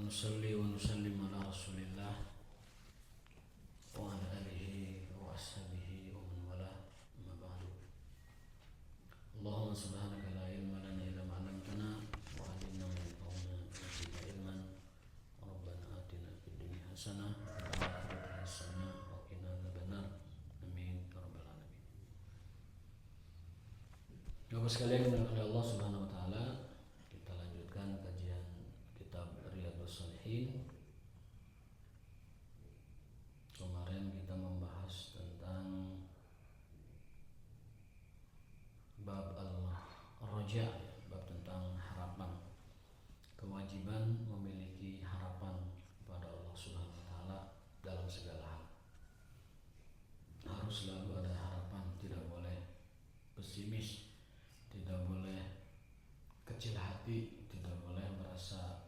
nusalli wa nusallim ala Rasulillah wa ala alihi wa ashabihi wa man wala, amma ba'du. Allahumma subhanaka la ilma lana illa ma 'allamtana wa 'allimna ma yanfa'una wa zidna ilman. Rabbana atina fid dunya hasanah wa fil akhirati hasanah wa qina adzabannar. Amin ya rabbal alamin. Bapak sekalian yang dimuliakan Allah Subhanahu wa taala, kita lanjutkan kajian kitab Riyadhus Shalihin. Kemarin kita membahas tentang bab al-raja, bab tentang harapan, kewajiban memiliki harapan kepada Allah Subhanahu wa taala dalam segala hal. Harus selalu ada harapan, tidak boleh pesimis, tidak boleh kecil hati, tidak boleh merasa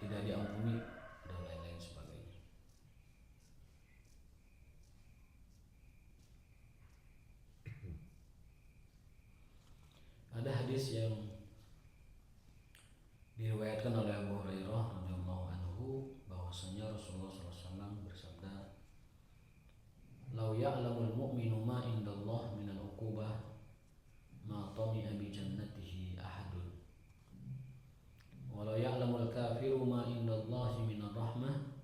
tidak diampuni dan lain-lain sebagainya. Ada hadis yang diriwayatkan oleh Abu Hurairah radhiyallahu anhu bahwasanya Rasulullah SAW bersabda, "Lau ya'lamul mu'minu ma indallah minal uqubah ma tami'a bi jannatihi ahadun. Walau ya'lamul kafiru ma indallahi minar rahmah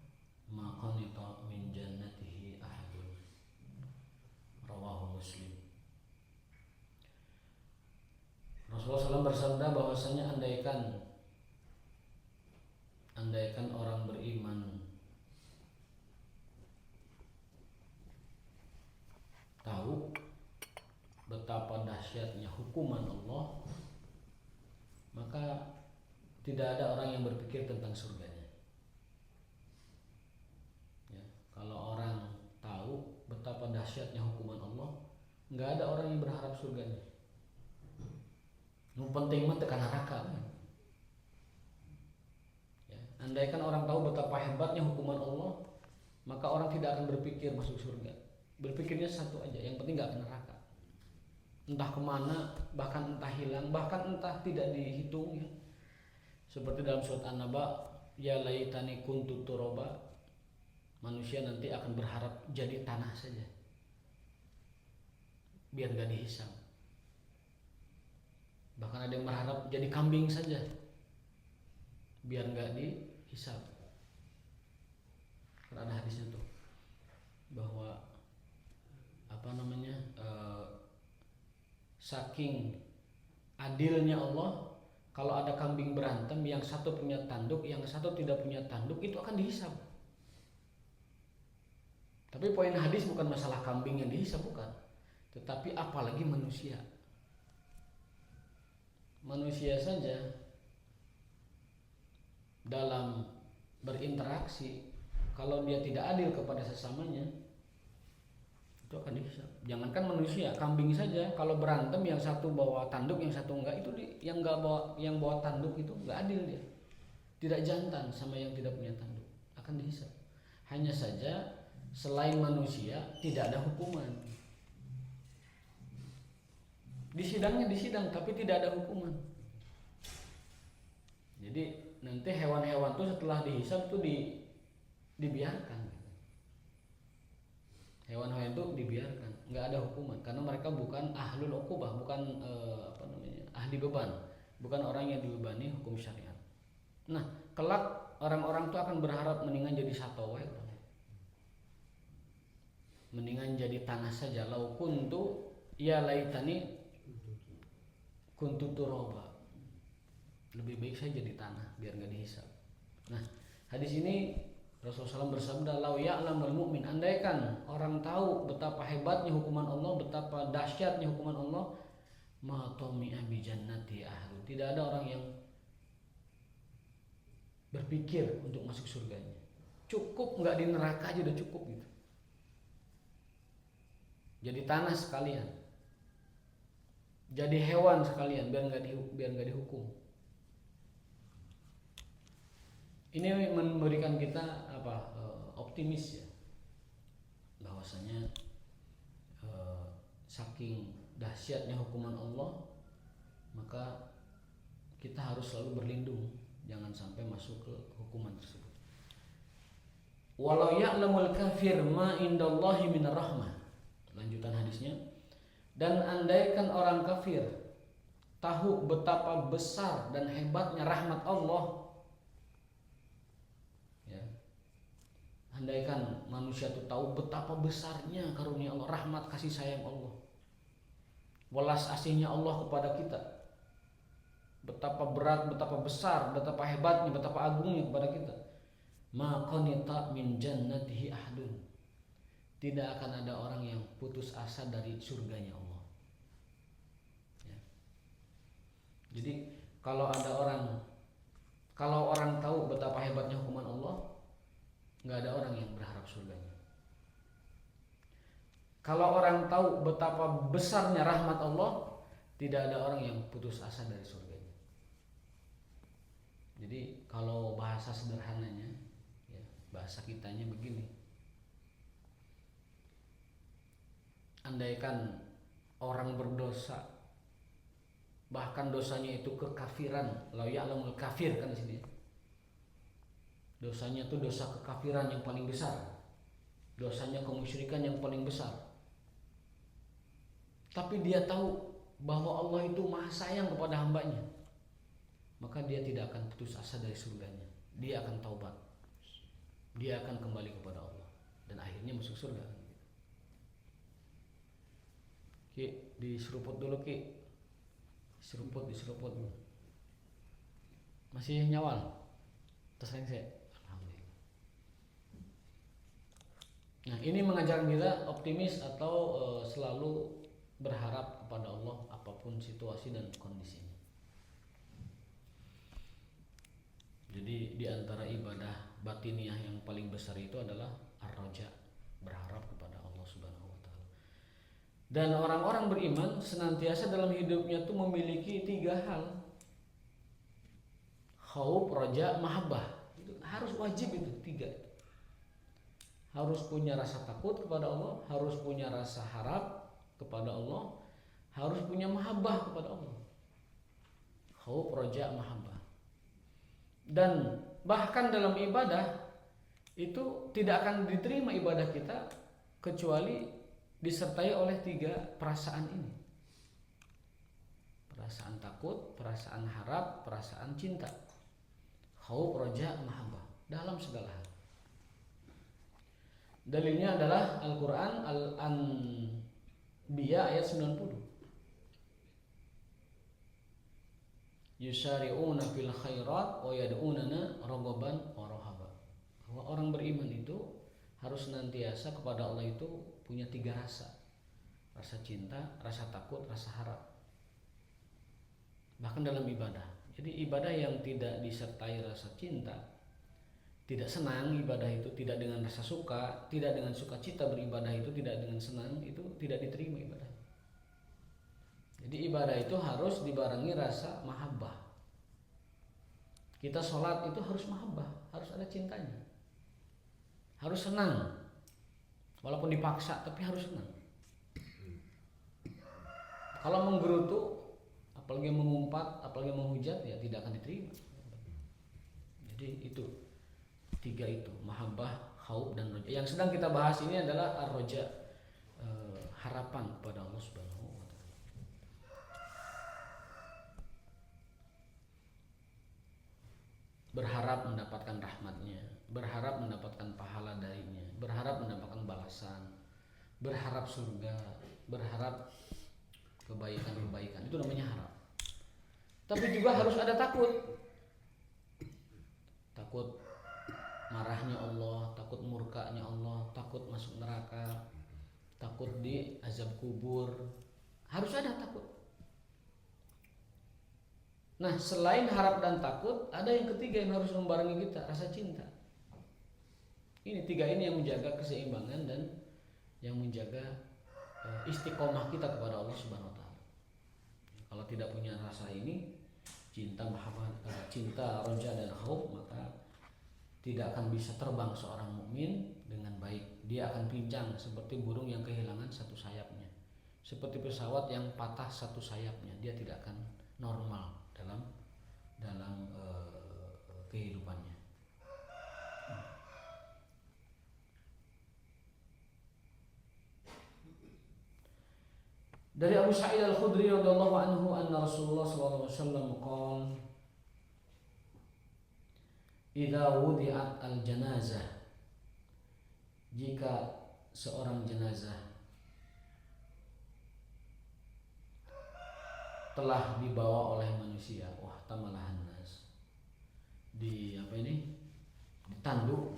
ma qanita min jannatihi ahadun." Rawahu Muslim. Rasulullah SAW bersabda bahwasanya andaikan orang beriman tahu betapa dahsyatnya hukuman Allah, maka tidak ada orang yang berpikir tentang surganya. Ya, kalau orang tahu betapa dahsyatnya hukuman Allah, nggak ada orang yang berharap surganya. Yang penting mah tekan neraka. Ya, andaikan orang tahu betapa hebatnya hukuman Allah, maka orang tidak akan berpikir masuk surga. Berpikirnya satu aja, yang penting nggak ke neraka. Entah kemana, bahkan entah hilang, bahkan entah tidak dihitung. Ya. Seperti dalam surat An-Naba, ya laitani kuntu turaba. Manusia nanti akan berharap jadi tanah saja, biar gak dihisap. Bahkan ada yang berharap jadi kambing saja, biar gak dihisap. Karena ada hadisnya tuh, bahwa saking adilnya Allah, kalau ada kambing berantem, yang satu punya tanduk, yang satu tidak punya tanduk, itu akan dihisap. Tapi poin hadis bukan masalah kambing yang dihisap, bukan. Tetapi apalagi manusia. Manusia saja dalam berinteraksi, kalau dia tidak adil kepada sesamanya, itu akan dihisap. Jangankan manusia, kambing saja kalau berantem, yang satu bawa tanduk, yang satu enggak, itu yang bawa tanduk itu enggak adil dia. Tidak jantan sama yang tidak punya tanduk, akan dihisap. Hanya saja selain manusia tidak ada hukuman. Disidangnya disidang, tapi tidak ada hukuman. Jadi nanti hewan-hewan itu setelah dihisap itu dibiarkan. Hewan-hewan itu dibiarkan, nggak ada hukuman, karena mereka bukan ahlul uqubah, bukan ahli beban, bukan orang yang dibebani hukum syariat. Nah, kelak orang-orang itu akan berharap mendingan jadi satowe, mendingan jadi tanah saja. Lau kuntu ya laitani kuntu turaba, lebih baik saya jadi tanah biar nggak dihisap. Nah, hadis ini Rasulullah SAW bersabda, lau ya'lamul mu'min, andaikan orang tahu betapa hebatnya hukuman Allah, betapa dahsyatnya hukuman Allah, ma tami'a bi jannati ahlu, tidak ada orang yang berpikir untuk masuk surganya. Cukup nggak di neraka aja udah cukup gitu. Jadi tanah sekalian, jadi hewan sekalian, biar nggak dihukum. Ini memberikan kita optimis ya, bahwasanya saking dahsyatnya hukuman Allah, maka kita harus selalu berlindung jangan sampai masuk ke hukuman tersebut. Walau ya'lamul kafir ma indallahi minar rahmah. Lanjutan hadisnya. Dan andaikan orang kafir tahu betapa besar dan hebatnya rahmat Allah, ya. Andaikan manusia itu tahu betapa besarnya karunia Allah, rahmat kasih sayang Allah, welas asihnya Allah kepada kita, betapa berat, betapa besar, betapa hebatnya, betapa agungnya kepada kita. Ma qanita min jannatihi ahadun. Tidak akan ada orang yang putus asa dari surganya Allah. Ya. Jadi kalau orang tahu betapa hebatnya hukuman Allah, nggak ada orang yang berharap surganya. Kalau orang tahu betapa besarnya rahmat Allah, tidak ada orang yang putus asa dari surganya. Jadi kalau bahasa sederhananya, ya, bahasa kitanya begini. Andaikan orang berdosa, bahkan dosanya itu kekafiran, la ya'lamul kafir kan di sini. Dosanya itu dosa kekafiran yang paling besar. Dosanya kemusyrikan yang paling besar. Tapi dia tahu bahwa Allah itu maha sayang kepada hambanya, maka dia tidak akan putus asa dari surganya. Dia akan taubat, dia akan kembali kepada Allah, dan akhirnya masuk surga. Ki, diseruput dulu Ki. Diseruput dulu. Masih nyawal? Terserang saya. Alhamdulillah. Nah, ini mengajarkan kita optimis atau selalu berharap kepada Allah apapun situasi dan kondisinya. Jadi di antara ibadah batiniah yang paling besar itu adalah ar-raja, berharap kepada Allah Subhanahu wa taala. Dan orang-orang beriman senantiasa dalam hidupnya itu memiliki 3 hal. Khauf, raja, mahabbah. Itu harus wajib itu 3. Harus punya rasa takut kepada Allah, harus punya rasa harap kepada Allah, harus punya mahabbah kepada Allah. Khauf, raja, mahabbah. Dan bahkan dalam ibadah itu tidak akan diterima ibadah kita kecuali disertai oleh 3 perasaan ini. Perasaan takut, perasaan harap, perasaan cinta. Khauf, raja, mahabbah dalam segala hal. Dalilnya adalah Al-Quran Al-Anbiya ayat 90. Yusari'una fil khairat wa yad'unana raghaban wa rahaba. Bahwa orang beriman itu harus senantiasa kepada Allah itu punya 3 rasa. Rasa cinta, rasa takut, rasa harap. Bahkan dalam ibadah. Jadi ibadah yang tidak disertai rasa cinta, tidak senang ibadah itu, tidak dengan rasa suka, tidak dengan sukacita beribadah itu, tidak dengan senang, itu tidak diterima ibadah. Jadi ibadah itu harus dibarengi rasa mahabbah. Kita sholat itu harus mahabbah, harus ada cintanya, harus senang, walaupun dipaksa tapi harus senang. Kalau menggerutu, apalagi mengumpat, apalagi menghujat, ya tidak akan diterima. Jadi itu 3 itu, mahabbah, khauf, dan roja. Yang sedang kita bahas ini adalah ar-roja, harapan kepada Allah Subhanahu wa taala. Berharap mendapatkan rahmatnya, berharap mendapatkan pahala darinya, berharap mendapatkan balasan, berharap surga, berharap kebaikan-kebaikan. Itu namanya harap. Tapi juga harus ada takut. Takut marahnya Allah, takut murkanya Allah, takut masuk neraka, takut di azab kubur. Harus ada takut. Nah, selain harap dan takut, ada yang ketiga yang harus membarengi kita, rasa cinta. Ini 3 ini yang menjaga keseimbangan dan yang menjaga istiqomah kita kepada Allah Subhanahu wa taala. Kalau tidak punya rasa ini, cinta, mahabbah, cinta, roja, dan khauf, maka tidak akan bisa terbang seorang mukmin dengan baik. Dia akan pincang seperti burung yang kehilangan 1 sayapnya, seperti pesawat yang patah 1 sayapnya. Dia tidak akan normal dalam kehidupannya. Dari Abu Sa'id Al-Khudri radhiyallahu anhu anna Rasulullah sallallahu alaihi wasallam qala idza wudi'at al-janazah, jika seorang jenazah telah dibawa oleh manusia, wah tamalahan nas, ditandu.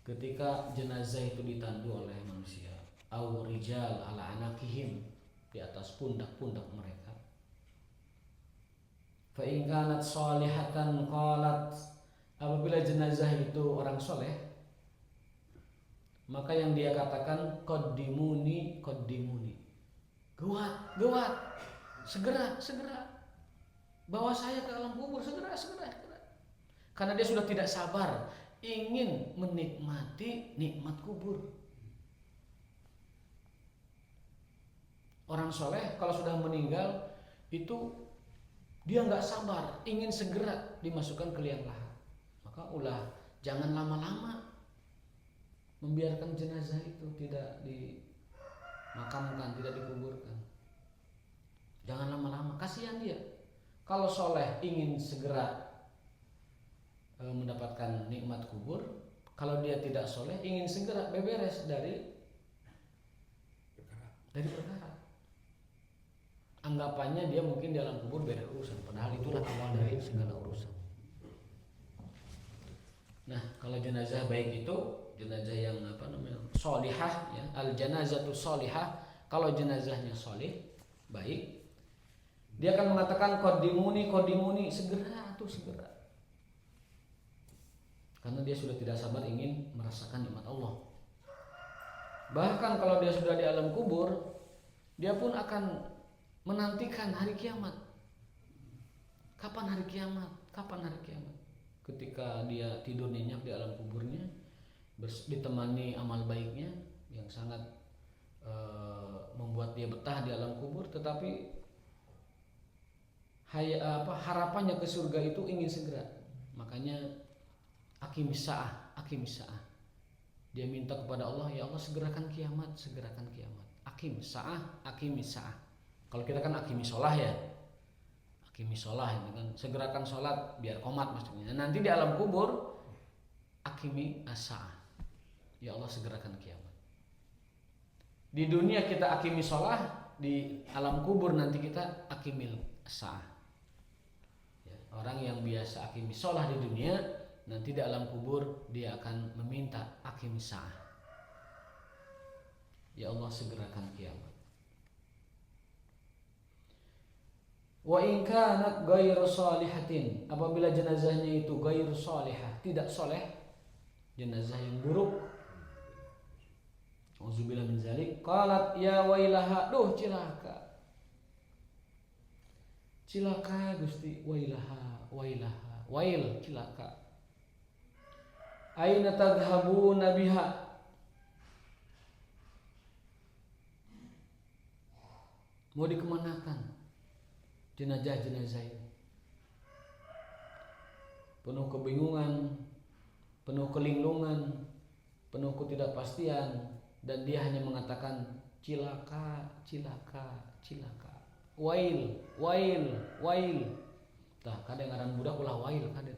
Ketika jenazah itu ditandu oleh manusia, aw rijal ala anakihim, di atas pundak-pundak mereka. Fa in kanat salihatan qalat, apabila jenazah itu orang soleh, maka yang dia katakan qaddimuni, gawat, segera bawa saya ke alam kubur, segera. Karena dia sudah tidak sabar ingin menikmati nikmat kubur. Orang soleh kalau sudah meninggal itu dia nggak sabar, ingin segera dimasukkan ke liang lahat. Maka jangan lama-lama membiarkan jenazah itu tidak dimakamkan, tidak dikuburkan. Jangan lama-lama, kasihan dia. Kalau soleh ingin segera mendapatkan nikmat kubur, kalau dia tidak soleh ingin segera beberes dari perkara. Anggapannya dia mungkin di alam kubur beres urusan, padahal itulah awal dari segala urusan. Nah, kalau jenazah baik itu jenazah yang sholihah, ya, al janazatu sholihah. Kalau jenazahnya sholih, baik, dia akan mengatakan qaddimuni, segera. Karena dia sudah tidak sabar ingin merasakan nikmat Allah. Bahkan kalau dia sudah di alam kubur, dia pun akan menantikan hari kiamat. Kapan hari kiamat? Ketika dia tidur nyenyak di alam kuburnya, ditemani amal baiknya yang sangat membuat dia betah di alam kubur, tetapi harapannya ke surga itu ingin segera. Makanya aqimis sa'ah. Dia minta kepada Allah, ya Allah segerakan kiamat. Aqimis sa'ah. Kalau kita kan aqimis sholah ya, itu kan segerakan sholat biar qomat maksudnya. Nanti di alam kubur aqimi as-sa'ah, ya Allah segerakan kiamat. Di dunia kita aqimi sholah, di alam kubur nanti kita aqimil as-sa'ah. Ya, orang yang biasa aqimi sholah di dunia, nanti di alam kubur dia akan meminta aqimis sa'ah, ya Allah segerakan kiamat. Wa in kanat ghairu shalihatin, apabila jenazahnya itu ghairu shalihah, tidak soleh, jenazah yang buruk, auzubillah min zalik, qalat ya wailaha, duh cilaka Gusti, wailaha, wail, cilaka. Aina tadhhabuna biha, mau dikemanakan jenazah ini? Penuh kebingungan, penuh kelinglungan, penuh ketidakpastian, dan dia hanya mengatakan cilaka. Wail. Tah kadang ngaran budak ulah wail kadang.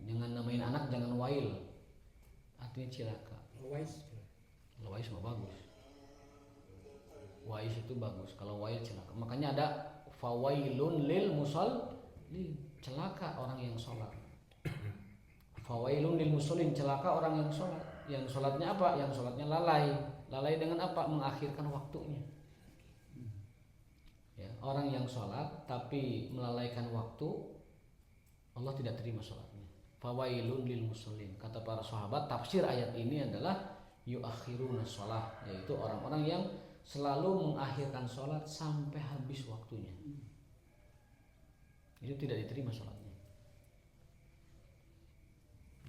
Jangan namain anak jangan wail. Artinya cilaka. Lawais mah bagus. Wais itu bagus, kalau wail celaka. Makanya ada fawailun lil musallin, celaka orang yang sholat. Fawailun lil musallin, celaka orang yang sholat. Yang sholatnya apa? Yang sholatnya lalai dengan apa? Mengakhirkan waktunya. Ya, orang yang sholat tapi melalaikan waktu, Allah tidak terima sholatnya. Fawailun lil musallin. Kata para sahabat, tafsir ayat ini adalah yuakhiruna sholat, yaitu orang-orang yang selalu mengakhirkan sholat sampai habis waktunya. Itu tidak diterima sholatnya.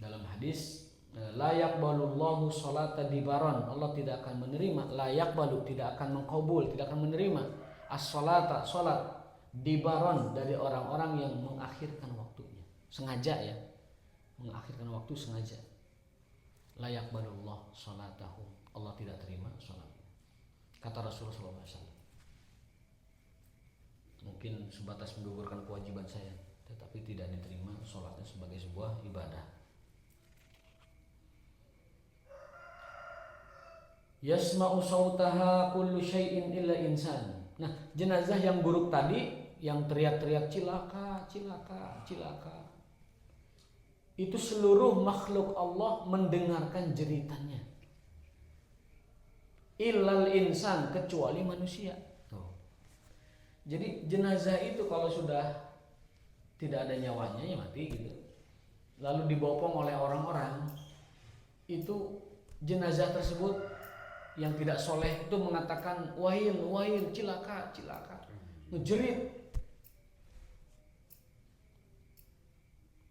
Dalam hadis, la yaqbalullahu sholata dibaron, Allah tidak akan menerima, la yaqbalu, tidak akan mengqabul, tidak akan menerima as-sholata, sholat dibaron, dari orang-orang yang mengakhirkan waktunya. sengaja ya, mengakhirkan waktu sengaja. La yaqbalullah salatahum, Allah tidak terima salat. Kata Rasulullah SAW. Mungkin sebatas menggugurkan kewajiban saya, tetapi tidak diterima salatnya sebagai sebuah ibadah. Yasma'u sautaha kullu syai'in illa insan. Nah, jenazah yang buruk tadi yang teriak-teriak cilaka, cilaka, cilaka, itu seluruh makhluk Allah mendengarkan jeritannya. Illal insan, kecuali manusia. Jadi jenazah itu kalau sudah tidak ada nyawanya ya mati gitu. Lalu dibopong oleh orang-orang, itu jenazah tersebut yang tidak soleh itu mengatakan wahil, wahil, cilaka, cilaka,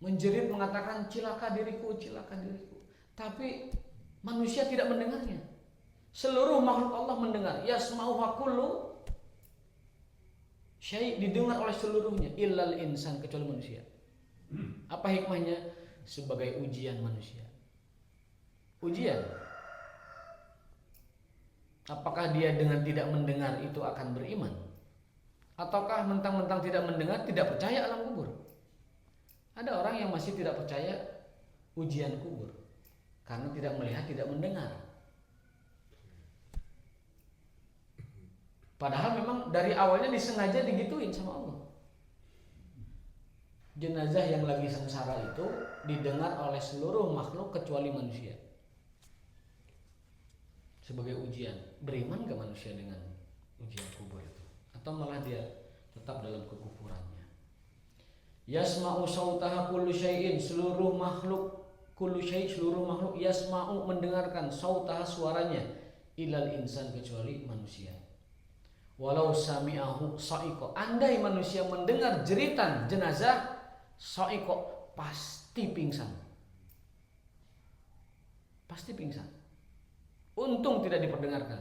menjerit mengatakan cilaka diriku, cilaka diriku. Tapi manusia tidak mendengarnya. Seluruh makhluk Allah mendengar. Yasma'u kullu syai', didengar oleh seluruhnya, illal insan, kecuali manusia. Apa hikmahnya? Sebagai ujian manusia. Ujian. Apakah dia dengan tidak mendengar itu akan beriman? Ataukah mentang-mentang tidak mendengar tidak percaya alam kubur? Ada orang yang masih tidak percaya ujian kubur karena tidak melihat, tidak mendengar. Padahal memang dari awalnya disengaja digituin sama Allah. Jenazah yang lagi sengsara itu didengar oleh seluruh makhluk kecuali manusia. Sebagai ujian, beriman gak manusia dengan ujian kubur itu? Atau malah dia tetap dalam kekufurannya? Yasma'u sautaha kullu syai'in, seluruh makhluk, kullu syai', seluruh makhluk, yasma'u, mendengarkan, sautaha, suaranya, ilal insan, kecuali manusia. Walau sami'ahu sa'iqo, andai manusia mendengar jeritan jenazah, sa'iqo, pasti pingsan. Pasti pingsan. Untung tidak diperdengarkan.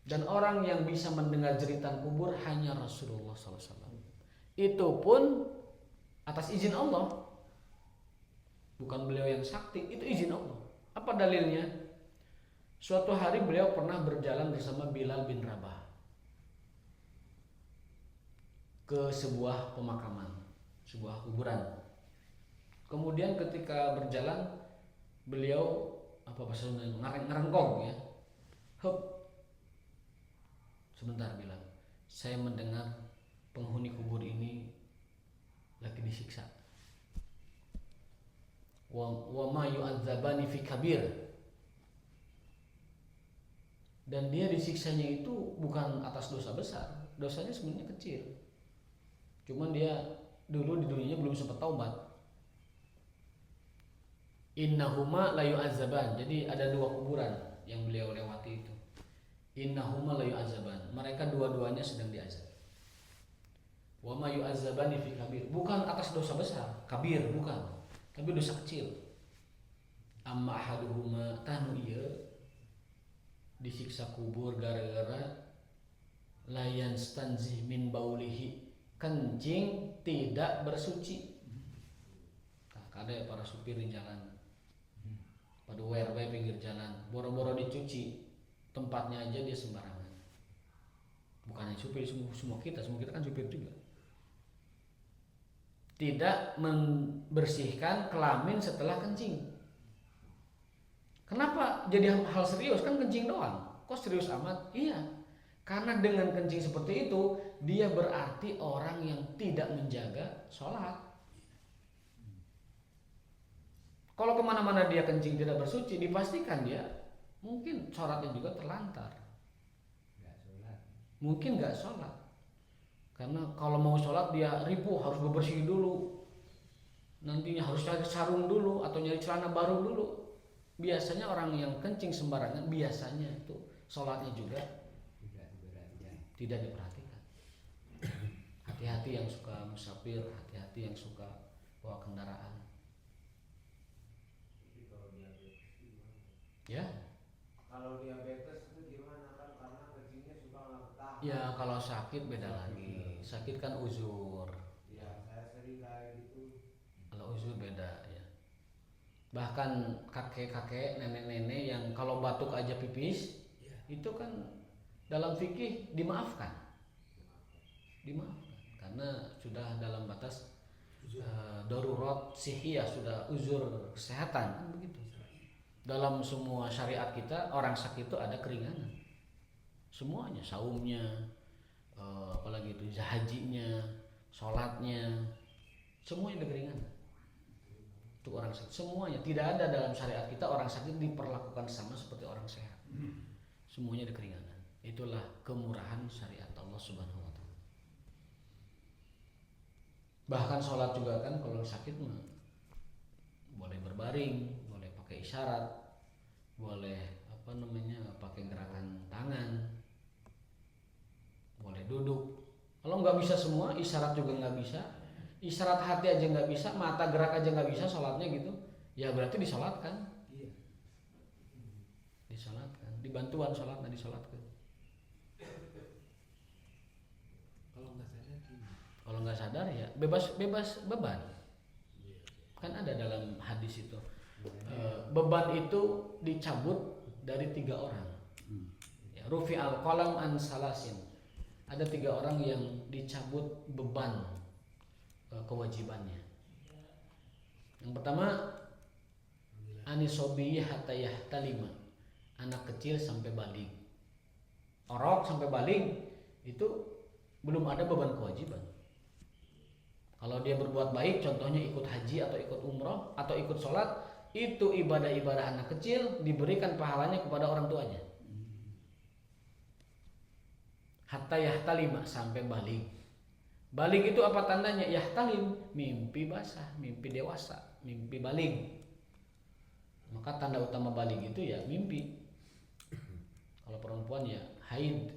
Dan orang yang bisa mendengar jeritan kubur hanya Rasulullah SAW. Itu pun atas izin Allah. Bukan beliau yang sakti, itu izin Allah. Apa dalilnya? Suatu hari beliau pernah berjalan bersama Bilal bin Rabah ke sebuah pemakaman, sebuah kuburan. Kemudian ketika berjalan, beliau bahasa ngerengkong ya. Sebentar bilang, saya mendengar penghuni kubur ini lagi disiksa. Wa ma yu'adzabani fi kabir. Dan dia disiksanya itu bukan atas dosa besar. Dosanya sebenarnya kecil. Cuman dia dulu di dunianya belum sempat taubat. Innahuma la yu'adzaban. Jadi ada dua kuburan yang beliau lewati itu. Innahuma la yu'adzaban. Mereka dua-duanya sedang diazab. Wa ma yu'adzabani fi kabir. Bukan atas dosa besar, kabir bukan, tapi dosa kecil. Amma ahaduhuma, tanu ieu disiksa kubur gara-gara layan stanzih min baulihi, kencing tidak bersuci. Ada para supir di jalan, pada WRW pinggir jalan, boro-boro dicuci, tempatnya aja dia sembarangan. Bukan hanya supir, semua kita kan supir juga. Tidak membersihkan kelamin setelah kencing. Kenapa jadi hal serius? Kan kencing doang. Kok serius amat? Iya, karena dengan kencing seperti itu, dia berarti orang yang tidak menjaga sholat. Kalau kemana-mana dia kencing tidak bersuci, dipastikan dia mungkin sholatnya juga terlantar. Mungkin gak sholat. Karena kalau mau sholat dia ripuh, harus bebersih dulu. Nantinya harus cari sarung dulu atau nyari celana baru dulu. Biasanya orang yang kencing sembarangan biasanya itu sholatnya juga tidak diperhatikan. Hati-hati yang suka musafir, hati-hati yang suka bawa kendaraan. Ya. Kalau diabetes itu gimana kan, karena kencingnya suka nggak ketahan. Ya kalau sakit beda lagi. Sakit kan uzur. Ya. tersebut beda ya. Bahkan kakek-kakek, nenek-nenek yang kalau batuk aja pipis, itu kan dalam fikih dimaafkan karena sudah dalam batas darurat sihiyah, sudah uzur kesehatan kan begitu. Dalam semua syariat kita orang sakit itu ada keringanan semuanya, saumnya, apalagi itu hajinya, sholatnya, semuanya ada keringanan untuk orang sakit. Semuanya, tidak ada dalam syariat kita orang sakit diperlakukan sama seperti orang sehat. Semuanya ada keringanan. Itulah kemurahan syariat Allah Subhanahu wa taala. Bahkan sholat juga kan kalau sakit mah boleh berbaring, boleh pakai isyarat, boleh pakai gerakan tangan, boleh duduk. Kalau nggak bisa semua, isyarat juga nggak bisa, isyarat hati aja nggak bisa, mata gerak aja nggak bisa, sholatnya gitu, ya berarti disolatkan, disolatkan, dibantuan sholatnya disolatkan. Kalau nggak sadar ya bebas beban. Kan ada dalam hadis itu beban itu dicabut dari 3 orang. Ya, rufi al qalam an salasin. Ada 3 orang yang dicabut beban kewajibannya. Yang pertama anisobiyah hatta yahtalima, anak kecil sampai balik. Orok sampai balik itu belum ada beban kewajiban. Kalau dia berbuat baik, contohnya ikut haji atau ikut umroh atau ikut sholat, itu ibadah-ibadah anak kecil diberikan pahalanya kepada orang tuanya. Hatta yahtalima, sampai balik. Balik itu apa tandanya? Yahtalim, mimpi basah, mimpi dewasa, mimpi balik. Maka tanda utama balik itu ya mimpi. Kalau perempuan ya haid.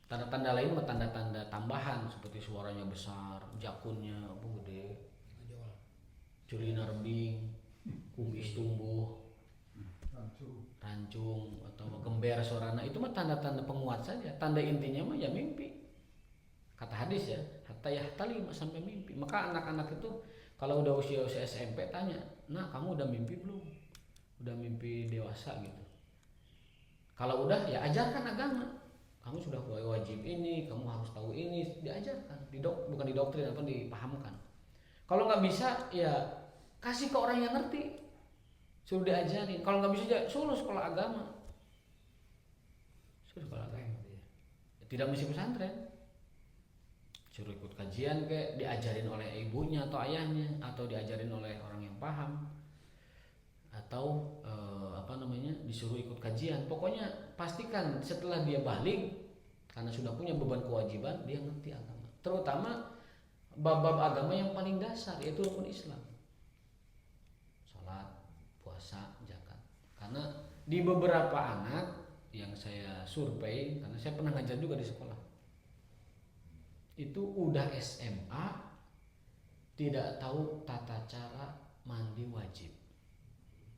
Tanda-tanda lain mah tanda-tanda tambahan seperti suaranya besar, jakunnya gede, culina rembing, kumis tumbuh, rancung atau gember suarana, itu mah tanda-tanda penguat saja. Tanda intinya mah ya mimpi. Kata hadis ya, hatta yahtalim, sampai mimpi. Maka anak-anak itu kalau udah usia SMP tanya, "Nah, kamu udah mimpi belum? Udah mimpi dewasa gitu?" Kalau udah ya ajarkan agama. Kamu sudah wajib ini, kamu harus tahu ini, diajarkan, bukan didoktrin, apa dipahamkan. Kalau nggak bisa ya kasih ke orang yang ngerti, suruh diajarin. Kalau nggak bisa ya suruh sekolah agama, tidak mesti pesantren, suruh ikut kajian kayak diajarin oleh ibunya atau ayahnya, atau diajarin oleh orang yang paham, atau disuruh ikut kajian. Pokoknya pastikan setelah dia balik, karena sudah punya beban kewajiban, dia ngerti agama, terutama bab-bab agama yang paling dasar, yaitu rukun Islam, sholat, puasa, zakat. Karena di beberapa anak yang saya survei, karena saya pernah ngajar juga di sekolah, itu udah SMA tidak tahu tata cara mandi wajib.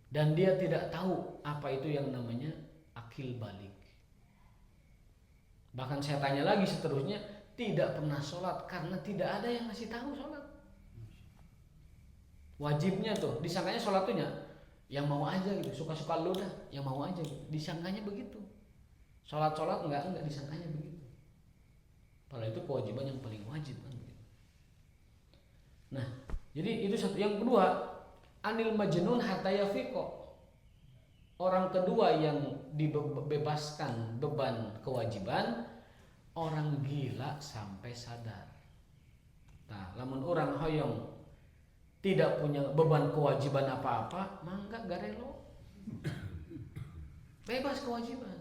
Dan dia tidak tahu apa itu yang namanya akil balik. Bahkan saya tanya lagi seterusnya, tidak pernah sholat karena tidak ada yang ngasih tahu sholat. Wajibnya tuh, disangkanya sholat tuh yang mau aja gitu, suka-suka lu dah, yang mau aja gitu. Disangkanya begitu. Sholat enggak disangkanya begitu. Padahal itu kewajiban yang paling wajib kan begitu. Nah, jadi itu satu. Yang kedua, anil majnun hatta yafiqo. Orang kedua yang dibebaskan beban kewajiban, orang gila sampai sadar. Nah, lamun orang hoyong tidak punya beban kewajiban apa-apa, mangga garelo, bebas kewajiban.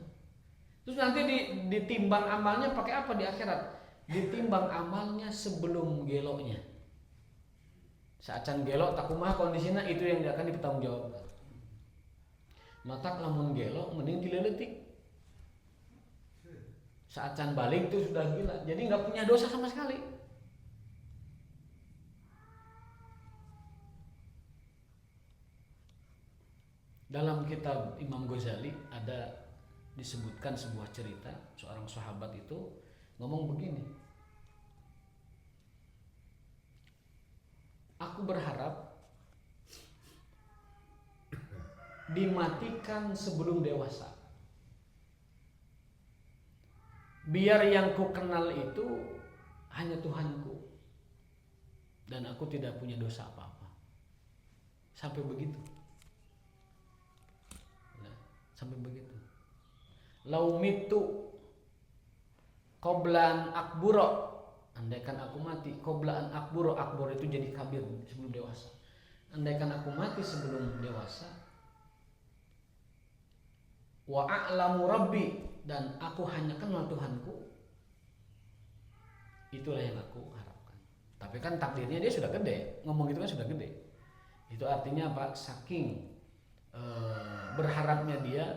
Terus nanti ditimbang amalnya pakai apa di akhirat? Ditimbang amalnya sebelum geloknya. Saacan gelok takumah kondisinya itu yang akan dipertanggungjawabkan. Mata lamun gelok mending dileletik. Saacan balik itu sudah gila, jadi nggak punya dosa sama sekali. Dalam kitab Imam Ghazali ada disebutkan sebuah cerita, seorang sahabat itu ngomong begini, aku berharap dimatikan sebelum dewasa. Biar yang ku kenal itu hanya Tuhanku dan aku tidak punya dosa apa-apa. Sampai begitu. Ya, sampai begitu. Lau mitu qoblan akburo, andaikan aku mati qoblan akburo, akbur itu jadi kabir sebelum dewasa. Andaikan aku mati sebelum dewasa, wa a'lamu rabbi, dan aku hanya kenal Tuhanku, itulah yang aku harapkan. Tapi kan takdirnya dia sudah gede, ngomong gitu kan sudah gede. Itu artinya apa? Saking berharapnya dia,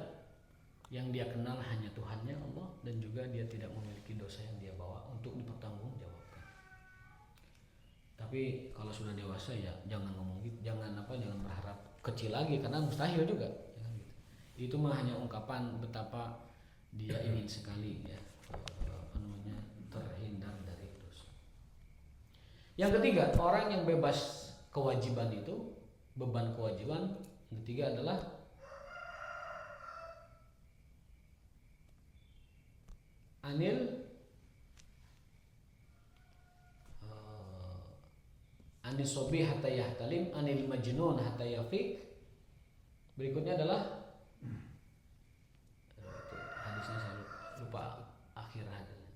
yang dia kenal hanya Tuhannya Allah, dan juga dia tidak memiliki dosa yang dia bawa untuk dipertanggungjawabkan. Tapi kalau sudah dewasa ya jangan ngomong gitu, jangan berharap kecil lagi, karena mustahil juga. Jangan gitu. Itu mah hanya ungkapan betapa dia ingin sekali ya terhindar dari dosa. Yang ketiga, orang yang bebas kewajiban itu, beban kewajiban. Yang ketiga adalah anil sobi hatta yahtalim, anil majnun hatta yafiq. Berikutnya adalah hadisnya saya lupa akhir hadisnya.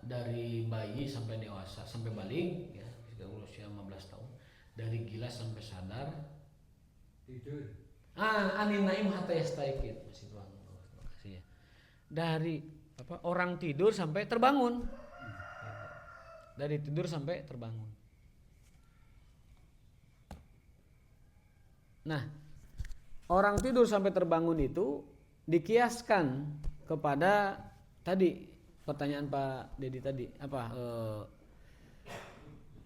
Dari bayi sampai dewasa, sampai balik ya, usia 15 tahun. Dari gila sampai sadar. Tidur. Anin naim hatta yastaiqid. Masih Tuhan. Terima kasih ya. Dari orang tidur sampai terbangun. Dari tidur sampai terbangun. Nah, orang tidur sampai terbangun itu dikiaskan kepada tadi pertanyaan Pak Dedi tadi,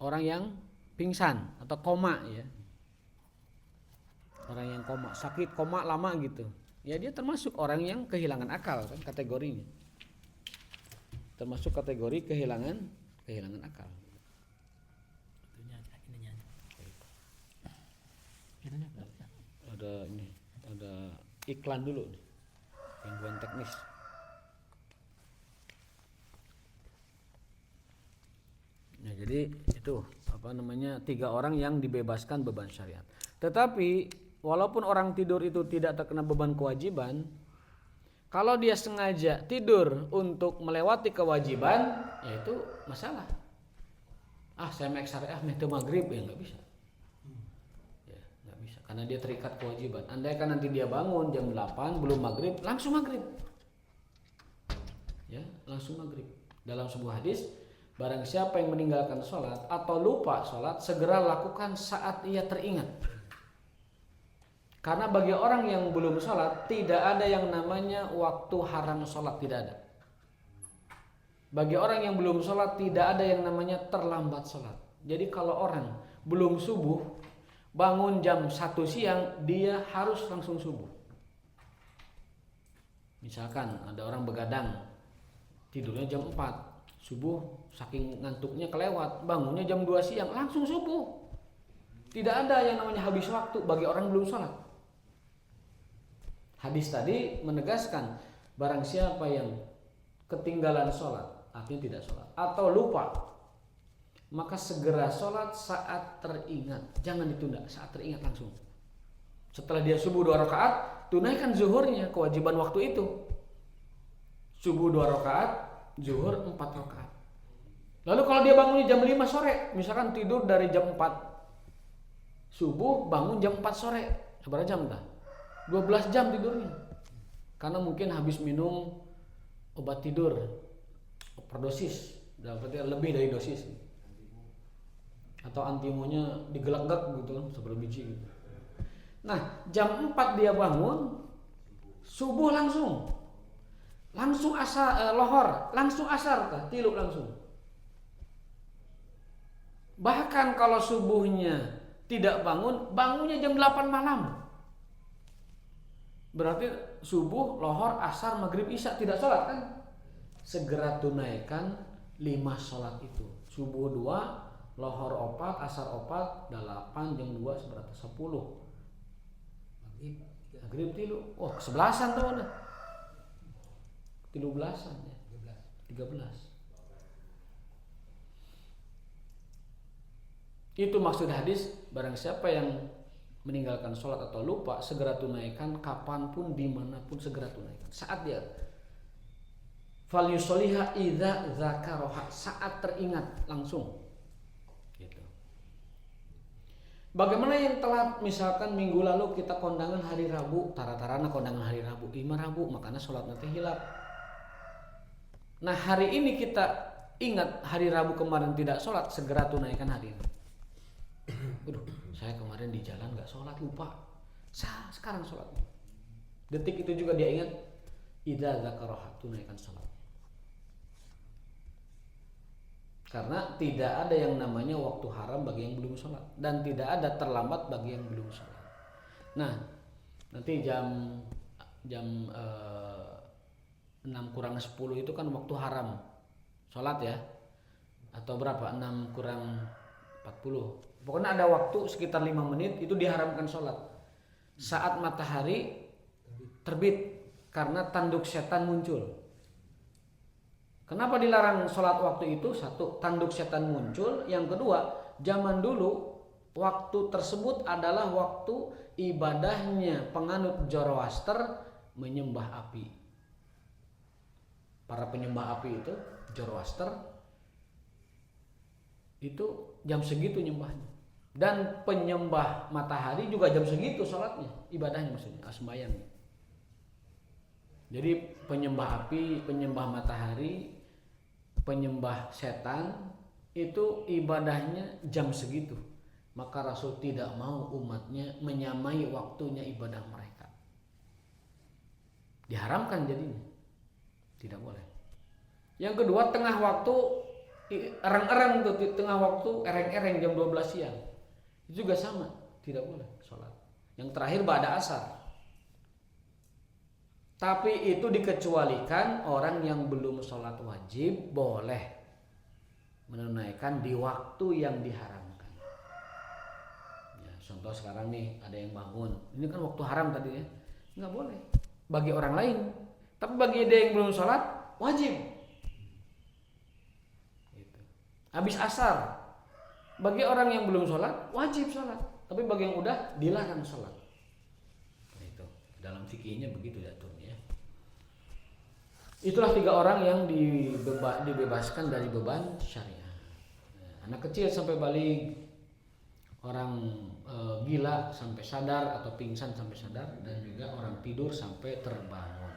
orang yang pingsan atau koma ya. Orang yang koma, sakit koma lama gitu. Ya dia termasuk orang yang kehilangan akal kan kategorinya. Termasuk kategori kehilangan akal. Ada iklan dulu nih. Gangguan teknis. Nah, jadi itu 3 orang yang dibebaskan beban syariat. Tetapi walaupun orang tidur itu tidak terkena beban kewajiban, kalau dia sengaja tidur untuk melewati kewajiban, ya itu masalah. Saya mek syariah teu maghrib ya nggak bisa. Ya, nggak bisa karena dia terikat kewajiban. Andai kan nanti dia bangun jam 8 belum maghrib, langsung maghrib. Ya, langsung maghrib. Dalam sebuah hadis, barang siapa yang meninggalkan sholat atau lupa sholat, segera lakukan saat ia teringat. Karena bagi orang yang belum sholat, tidak ada yang namanya waktu haram sholat, tidak ada. Bagi orang yang belum sholat, tidak ada yang namanya terlambat sholat. Jadi kalau orang belum subuh, bangun jam 1 siang, dia harus langsung subuh. Misalkan ada orang begadang, tidurnya jam 4, subuh saking ngantuknya kelewat, bangunnya jam 2 siang, langsung subuh. Tidak ada yang namanya habis waktu bagi orang belum sholat. Hadis tadi menegaskan barang siapa yang ketinggalan sholat, artinya tidak sholat atau lupa, maka segera sholat saat teringat. Jangan ditunda, saat teringat langsung. Setelah dia subuh 2 rakaat, tunaikan zuhurnya, kewajiban waktu itu. Subuh 2 rakaat, zuhur 4 rakaat. Lalu kalau dia bangunnya jam 5 sore, misalkan tidur dari jam 4 subuh, bangun jam 4 sore, berapa jam dah? 12 jam tidurnya. Karena mungkin habis minum obat tidur overdosis, berarti lebih dari dosis. Atau antimonya digelak-gelak gitu kan, seberapa biji gitu. Nah, jam 4 dia bangun, subuh langsung asar, lohor, langsung asar, tilu langsung. Bahkan kalau subuhnya tidak bangunnya jam 8 malam. Berarti subuh, lohor, asar, maghrib, isya tidak sholat kan? Segera tunaikan 5 sholat itu. Subuh 2, lohor 4, asar 4, 8, jam 2 berarti 10. Maghrib 3. Oh, kesebelasan tuh ada. 13-an ya. 13. Itu maksud hadis, barang siapa yang meninggalkan sholat atau lupa, segera tunaikan, kapanpun, dimanapun, segera tunaikan. Saat dia fal yusolliha idza dzakaroha, saat teringat langsung. Gitu. Bagaimana yang telat, misalkan minggu lalu kita kondangan hari Rabu, tara-tarana kondangan hari Rabu, 5 Rabu, makanya sholat nanti hilap. Nah hari ini kita ingat hari Rabu kemarin tidak sholat, segera tunaikan hari ini. Aduh, saya kemarin di jalan nggak sholat, lupa. Sekarang sholat. Detik itu juga dia ingat, idza dzakaraha, tunaikan sholat. Karena tidak ada yang namanya waktu haram bagi yang belum sholat, dan tidak ada terlambat bagi yang belum sholat. Nah, nanti jam 6 kurang 10 itu kan waktu haram sholat ya, atau berapa, 6 kurang 40, pokoknya ada waktu sekitar 5 menit itu diharamkan sholat saat matahari terbit, karena tanduk setan muncul. Kenapa dilarang sholat waktu itu? Satu, tanduk setan muncul. Yang kedua, zaman dulu waktu tersebut adalah waktu ibadahnya penganut Zoroaster menyembah api. Para penyembah api itu Zoroaster itu jam segitu nyembahnya. Dan penyembah matahari juga jam segitu sholatnya, ibadahnya maksudnya, sembahyangnya. Jadi penyembah api, penyembah matahari, penyembah setan itu ibadahnya jam segitu. Maka Rasul tidak mau umatnya menyamai waktunya ibadah mereka. Diharamkan jadinya. Tidak boleh. Yang kedua, tengah waktu ereng-ereng tuh, tengah waktu ereng-ereng jam 12 siang. Itu juga sama, tidak boleh sholat. Yang terakhir ba'da asar. Tapi itu dikecualikan orang yang belum sholat wajib boleh menunaikan di waktu yang diharamkan. Ya, contoh sekarang nih ada yang bangun, ini kan waktu haram tadi ya, nggak boleh bagi orang lain. Tapi bagi dia yang belum sholat wajib. Gitu. Habis asar, bagi orang yang belum sholat wajib sholat, tapi bagi yang udah dilarang sholat. Itu dalam fikihnya begitu diaturnya. Itulah 3 orang yang dibebaskan dari beban syariah. Anak kecil sampai balik, orang gila sampai sadar atau pingsan sampai sadar, dan juga orang tidur sampai terbangun.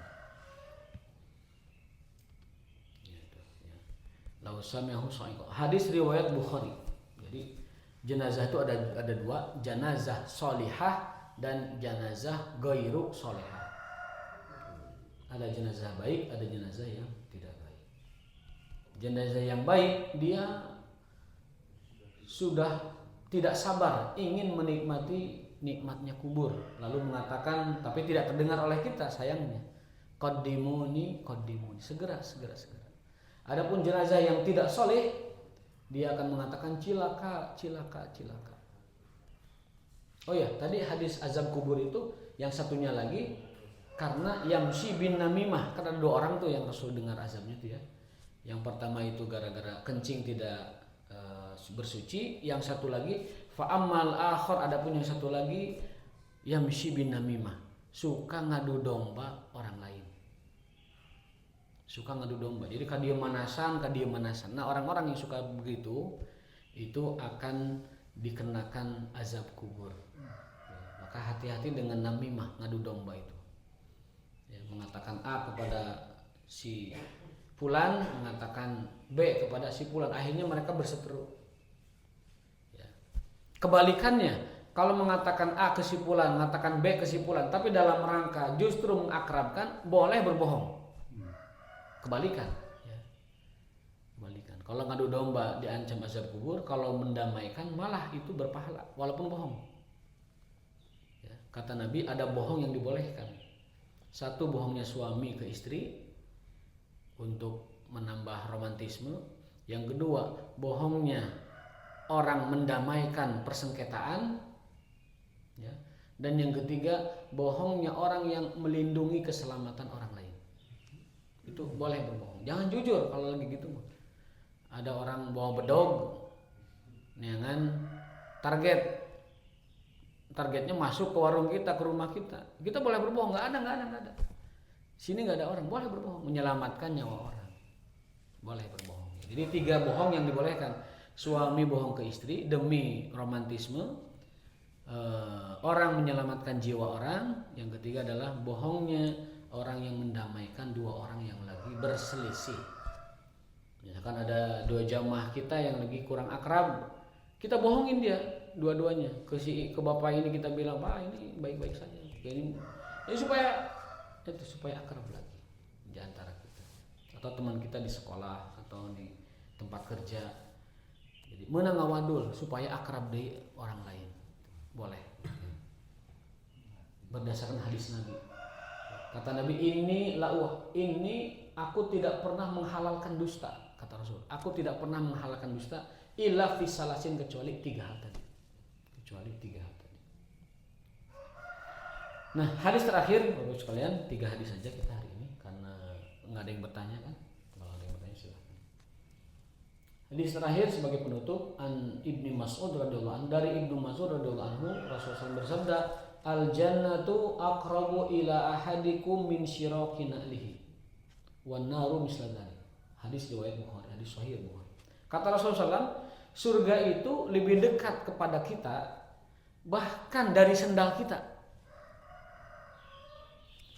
Hadis riwayat Bukhari. Jadi jenazah itu ada 2, jenazah solihah dan jenazah ghairu solihah. Ada jenazah baik, ada jenazah yang tidak baik. Jenazah yang baik dia sudah tidak sabar ingin menikmati nikmatnya kubur, lalu mengatakan, tapi tidak terdengar oleh kita sayangnya, qaddimuni qaddimuni, segera. Adapun jenazah yang tidak soleh, dia akan mengatakan cilaka. Oh ya, tadi hadis azab kubur itu yang satunya lagi karena yamshi bin namimah, karena 2 orang tuh yang Rasul dengar azabnya tuh ya. Yang pertama itu gara-gara kencing tidak bersuci, yang satu lagi fa'amal akhir, adapun yang satu lagi yamshi bin namimah, suka ngadu domba orang lain. Suka ngadu domba. Jadi dia manasan. Nah, orang-orang yang suka begitu itu akan dikenakan azab kubur. Maka hati-hati dengan namimah, ngadu domba itu. Ya, mengatakan A kepada si fulan, mengatakan B kepada si fulan, akhirnya mereka berseteru. Ya. Kebalikannya, kalau mengatakan A ke si fulan, mengatakan B ke si fulan, tapi dalam rangka justru mengakrabkan, boleh berbohong. Kebalikan, ya. Kebalikan. Kalau ngadu domba diancam azab kubur, kalau mendamaikan malah itu berpahala walaupun bohong. Ya. Kata Nabi, ada bohong yang dibolehkan. Satu, bohongnya suami ke istri untuk menambah romantisme. Yang kedua, bohongnya orang mendamaikan persengketaan. Ya. Dan yang ketiga, bohongnya orang yang melindungi keselamatan orang lain. Itu boleh berbohong. Jangan jujur kalau lagi gitu. Ada orang bawa bedog, dengan targetnya masuk ke warung kita, ke rumah kita. Kita boleh berbohong, nggak ada. Sini nggak ada orang, boleh berbohong, menyelamatkan nyawa orang. Boleh berbohong. Jadi 3 bohong yang dibolehkan. Suami bohong ke istri demi romantisme. Orang menyelamatkan jiwa orang. Yang ketiga adalah bohongnya orang yang mendamaikan 2 orang yang lagi berselisih. Misalkan ada 2 jamaah kita yang lagi kurang akrab, kita bohongin dia dua-duanya. Ke bapak ini kita bilang, Pak ini baik-baik saja. Ini supaya akrab lagi di antara kita. Atau teman kita di sekolah atau di tempat kerja. Jadi menangawadul supaya akrab dari orang lain. Boleh. Berdasarkan hadis Nabi. Kata Nabi, ini aku tidak pernah menghalalkan dusta. Kata Rasul, aku tidak pernah menghalalkan dusta illa fi salasin, kecuali 3 hal tadi. Nah, hadis terakhir Bapak sekalian, 3 hadis saja kita hari ini karena nggak ada yang bertanya kan. Kalau ada yang bertanya silahkan. Hadis terakhir sebagai penutup, an Ibnu Mas'ud radhiyallahu anhu, dari Ibnu Mas'ud radhiyallahu anhu, Rasulullah SAW bersabda, al jannatu aqrabu ila ahadikum min syiraqi na'lihi wan naru misla dzalik. Hadis riwayat Bukhari, hadis sahih Bukhari. Kata Rasulullah SAW, surga itu lebih dekat kepada kita bahkan dari sendal kita.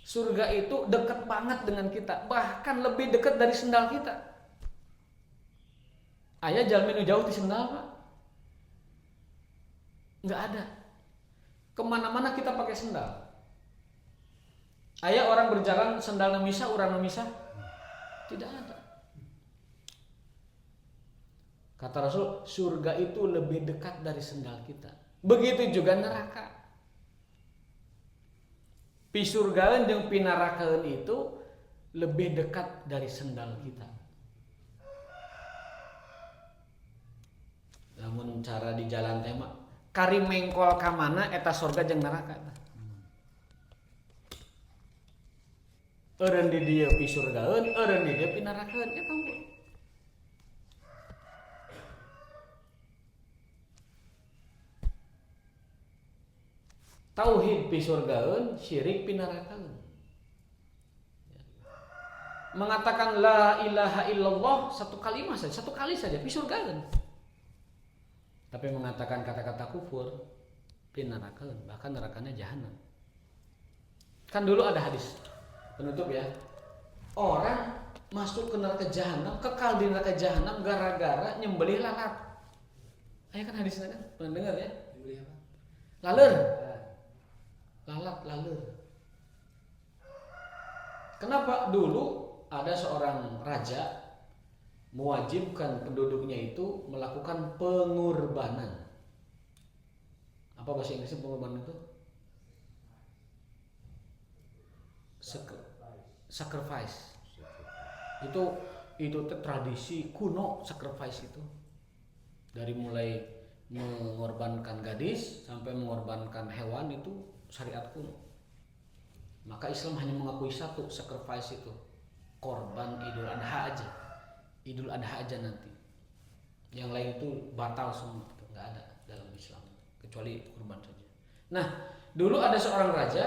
Surga itu dekat banget dengan kita, bahkan lebih dekat dari sendal kita. Ayah jalan jauh di sendal, Pak? Nggak ada. Kemana-mana kita pakai sendal. Ayah orang berjalan sendal misah, urang misah? Tidak ada. Kata Rasul, surga itu lebih dekat dari sendal kita. Begitu juga neraka. Pi surgaeun jeung pi narakaeun itu lebih dekat dari sendal kita. Namun cara di jalan teh mah kari mengkol ka mana eta surga jeung neraka. Eureun di dieu pi surgaeun, eureun di dieu pi narakaeun, eta mah. Tauhid pi surgaeun, syirik pi nerakaeun. Mengatakan la ilaha illallah satu kalimat saja, satu kali saja pi surgaeun. Tapi mengatakan kata-kata kufur pi nerakaeun, bahkan nerakanya jahanam. Kan dulu ada hadis penutup ya. Orang masuk ke neraka jahanam, kekal di neraka jahanam gara-gara nyembelih lalat. Ayo kan hadisnya kan? Pernah dengar ya? Nyembelih apa? Laler. Lalat laler. Kenapa? Dulu ada seorang raja mewajibkan penduduknya itu melakukan pengorbanan. Apa bahasa Inggrisnya pengorbanan itu? Sacrifice. Itu tradisi kuno, sacrifice itu. Dari mulai mengorbankan gadis sampai mengorbankan hewan itu syariat kuno. Maka Islam hanya mengakui satu, sacrifice itu, korban Idul Adha aja. Idul Adha aja nanti. Yang lain itu batal semua, nggak ada dalam Islam kecuali kurban saja. Nah, dulu ada seorang raja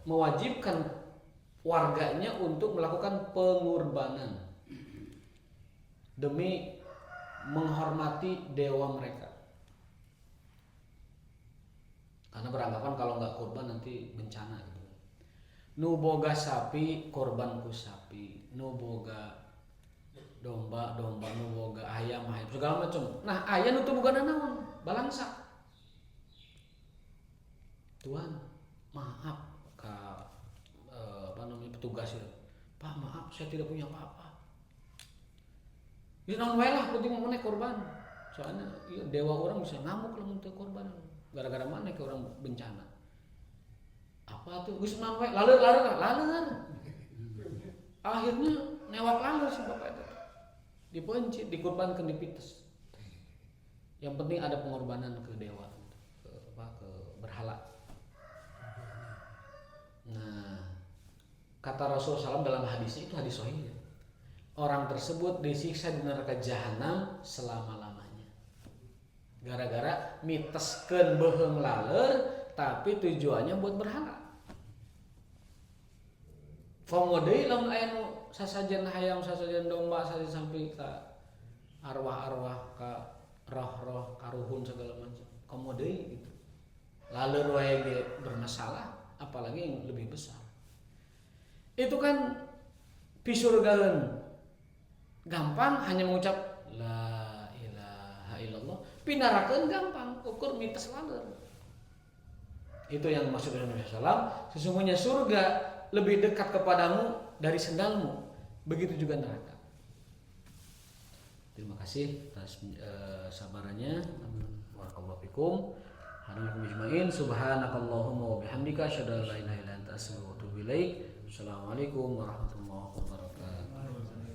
mewajibkan warganya untuk melakukan pengorbanan demi menghormati dewa mereka. Karena beranggapan kalau nggak kurban nanti bencana gitu. Nu boga sapi, korbanku sapi. Nu boga domba, nu boga ayam, segala macam. Nah, ayam itu bukan naon, balangsa. Tuhan, maaf petugas itu. Pak, maaf, saya tidak punya apa-apa. Ya naon wae lah, penting mau naik korban. Soalnya dewa orang bisa ngamuk lah untuk korban. Gara-gara mana ke orang bencana. Apa tuh? Geus naon wae, laler. Akhirnya newak laler si bapak itu. Dipencit, dikorbankan, dipites. Yang penting ada pengorbanan ke dewa, ke berhala. kata Rasulullah SAW dalam hadisnya, itu hadis sahih. Orang tersebut disiksa di neraka jahanam selama-lamanya. Gara-gara miteskeun beuheung laler tapi tujuannya buat berhala. Pomo deui lamun aya nu sasajen hayam, sasajen domba, sasajen sampai ka arwah-arwah, ka roh-roh, karuhun segala macam. Komo deui gitu. Laler wae ge bermasalah, apalagi yang lebih besar. Itu kan pisurgaeun gampang, hanya mengucap la ilaha illallah. Pinarakeun gampang, ukur mites laler. Itu yang maksud Nabi SAW. Sesungguhnya surga lebih dekat kepadamu dari sendalmu. Begitu juga neraka. Terima kasih atas sabarannya. Barakallahu fikum. Hadirin mujmain, subhanakallahumma wa bihamdika asyhadu an la ilaha illa anta astaghfiruka wa atubu ilaik. Assalamualaikum warahmatullahi wabarakatuh.